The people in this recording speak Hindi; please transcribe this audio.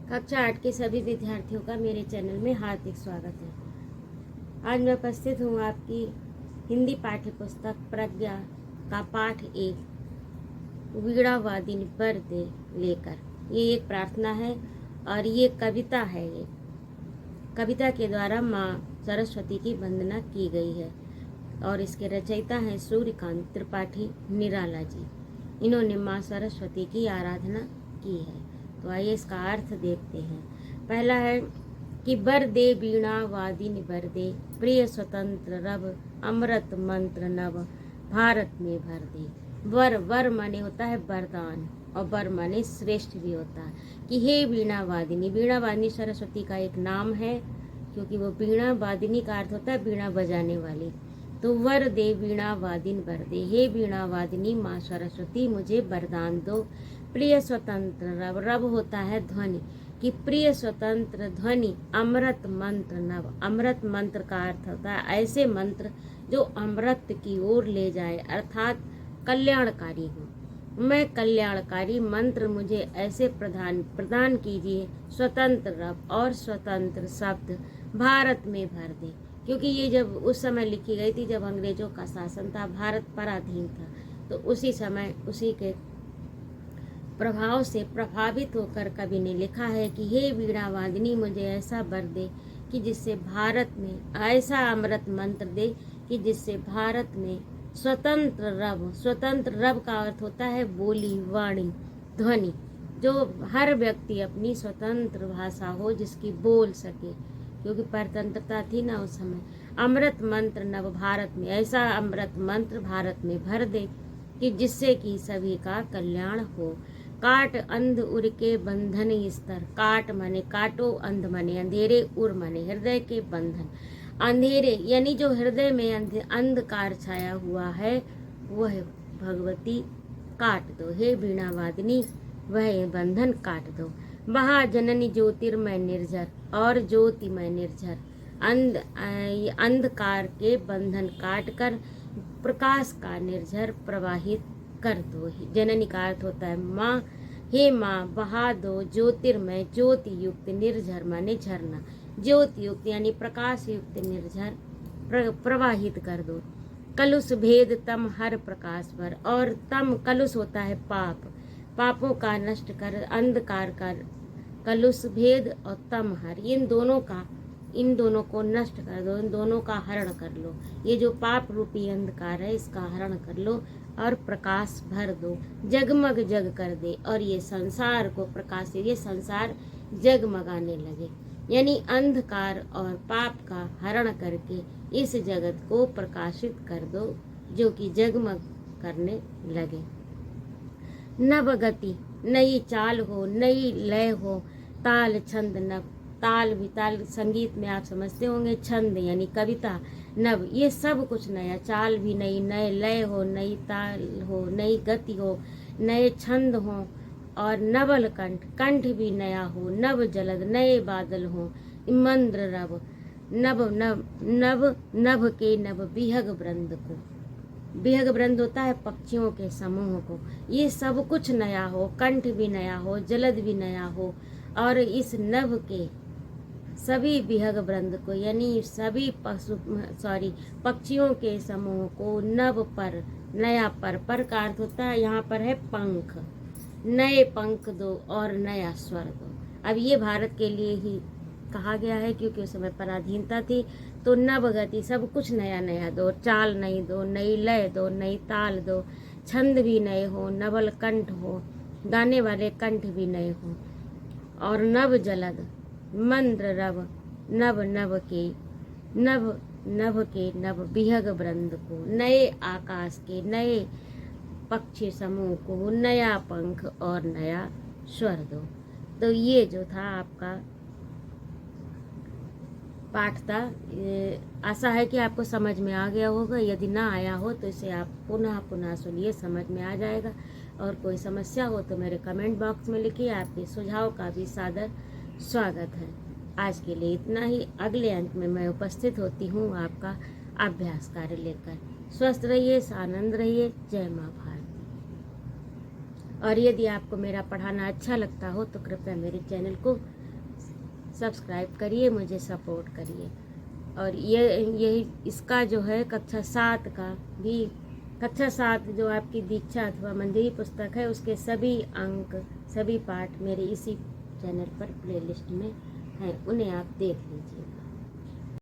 कक्षा 8 के सभी विद्यार्थियों का मेरे चैनल में हार्दिक स्वागत है। आज मैं उपस्थित हूँ आपकी हिंदी पाठ्य पुस्तक प्रज्ञा का पाठ 1 वीणा वादिनी बरदे लेकर। ये एक प्रार्थना है और ये कविता है। ये कविता के द्वारा माँ सरस्वती की वंदना की गई है और इसके रचयिता हैं सूर्यकांत त्रिपाठी निराला जी। इन्होंने माँ सरस्वती की आराधना की है। तो आइए इसका अर्थ देखते हैं। पहला है कि बरदे वीणा वादिनी बरदे, प्रिय स्वतंत्र रब अमृत मंत्र नव, भारत में भर दे। वर माने होता है वरदान और वर माने श्रेष्ठ भी होता है। कि हे वीणा वादिनी सरस्वती का एक नाम है, क्योंकि वो वीणा वादिनी का अर्थ होता है वीणा बजाने वाली। तो वर दे वीणा वादिन वर दे, हे वीणा वादिनी माँ सरस्वती मुझे वरदान दो। प्रिय स्वतंत्र रब, रब होता है ध्वनि, कि प्रिय स्वतंत्र ध्वनि अमृत मंत्र नव। अमृत मंत्र का अर्थ होता है ऐसे मंत्र जो अमृत की ओर ले जाए, अर्थात कल्याणकारी हो। मैं कल्याणकारी मंत्र मुझे ऐसे प्रदान कीजिए। स्वतंत्र रब और स्वतंत्र शब्द भारत में भर दे, क्योंकि ये जब उस समय लिखी गई थी जब अंग्रेजों का शासन था, भारत पराधीन था। तो उसी समय उसी के प्रभाव से प्रभावित होकर कवि ने लिखा है कि हे वीणा वादिनी मुझे ऐसा वर दे कि जिससे भारत में ऐसा अमृत मंत्र दे कि जिससे भारत में स्वतंत्र रब का अर्थ होता है बोली, वाणी, ध्वनि, जो हर व्यक्ति अपनी स्वतंत्र भाषा हो जिसकी बोल सके, क्योंकि परतंत्रता थी ना उस समय। अमृत मंत्र नव, भारत में ऐसा अमृत मंत्र भारत में भर दे कि जिससे कि सभी का कल्याण हो। काट अंध उर के बंधन स्तर, काट माने काटो, अंध माने अंधेरे, उर माने हृदय के बंधन। अंधेरे यानी जो हृदय में अंधकार छाया हुआ है वह भगवती काट दो। हे वीणा वादिनी वह बंधन काट दो। महाजननी ज्योतिर्मय निर्झर, और ज्योतिमय निर्झर अंधकार के बंधन काट कर प्रकाश का निर्झर प्रवाहित कर दो। जननी का अर्थ होता है माँ। हे माँ बहा दो ज्योतिर्मय ज्योति युक्त, निर्झर माने झरना, ज्योति युक्त यानी प्रकाश युक्त निर्झर प्रवाहित कर दो। कलुष भेद तम हर प्रकाश पर, और तम कलुष होता है पाप, पापों का नष्ट कर, अंधकार कर, कलुष भेद और तम हर, इन दोनों को नष्ट कर दो, इन दोनों का हरण कर लो। ये जो पाप रूपी अंधकार है इसका हरण कर लो और प्रकाश भर दो। जगमग जग कर दे, और ये संसार को प्रकाश, ये संसार जगमगाने लगे, यानी अंधकार और पाप का हरण करके इस जगत को प्रकाशित कर दो जो कि जगमग करने लगे। नव गति नई चाल हो, नई लय हो, ताल छंद नव, ताल भी, ताल संगीत में आप समझते होंगे, छंद यानी कविता, नव ये सब कुछ नया, चाल भी नई, नए लय हो, नई ताल हो, नई गति हो, नए छंद हो, और नवल कंठ, कंठ भी नया हो, नव जलद नए बादल हो, मंद्र रव, नभ के नव बिहग वृंद को, बिहग वृंद होता है पक्षियों के समूह को, ये सब कुछ नया हो, कंठ भी नया हो, जलद भी नया हो, और इस नभ के सभी विहग वृंद को यानी सभी पक्षियों के समूह को नव पर, नया पर का अर्थ होता है यहाँ पर है पंख, नए पंख दो और नया स्वर दो। अब ये भारत के लिए ही कहा गया है क्योंकि उस समय पराधीनता थी। तो नव गति सब कुछ नया नया दो, चाल नई दो, नई लय दो, नई ताल दो, छंद भी नए हो, नवल कंठ हो, गाने वाले कंठ भी नए हो, और नव जलद मंद्र रव, नव के नव बिहग वृंद को, नए आकाश के नए पक्षी समूह को नया पंख और नया स्वर दो। तो ये जो था आपका पाठ था। आशा है कि आपको समझ में आ गया होगा। यदि ना आया हो तो इसे आप पुनः सुनिए, समझ में आ जाएगा। और कोई समस्या हो तो मेरे कमेंट बॉक्स में लिखिए। आपके सुझाव का भी सादर स्वागत है। आज के लिए इतना ही। अगले अंक में मैं उपस्थित होती हूँ आपका अभ्यास कार्य लेकर। स्वस्थ रहिए, आनंद रहिए। जय माँ भारती। और यदि आपको मेरा पढ़ाना अच्छा लगता हो तो कृपया मेरे चैनल को सब्सक्राइब करिए, मुझे सपोर्ट करिए। और यही इसका जो है कक्षा 7 का भी, कक्षा 7 जो आपकी दीक्षा अथवा मंदिरी पुस्तक है, उसके सभी अंक, सभी पाठ मेरे इसी चैनल पर प्लेलिस्ट में हैं, उन्हें आप देख लीजिए।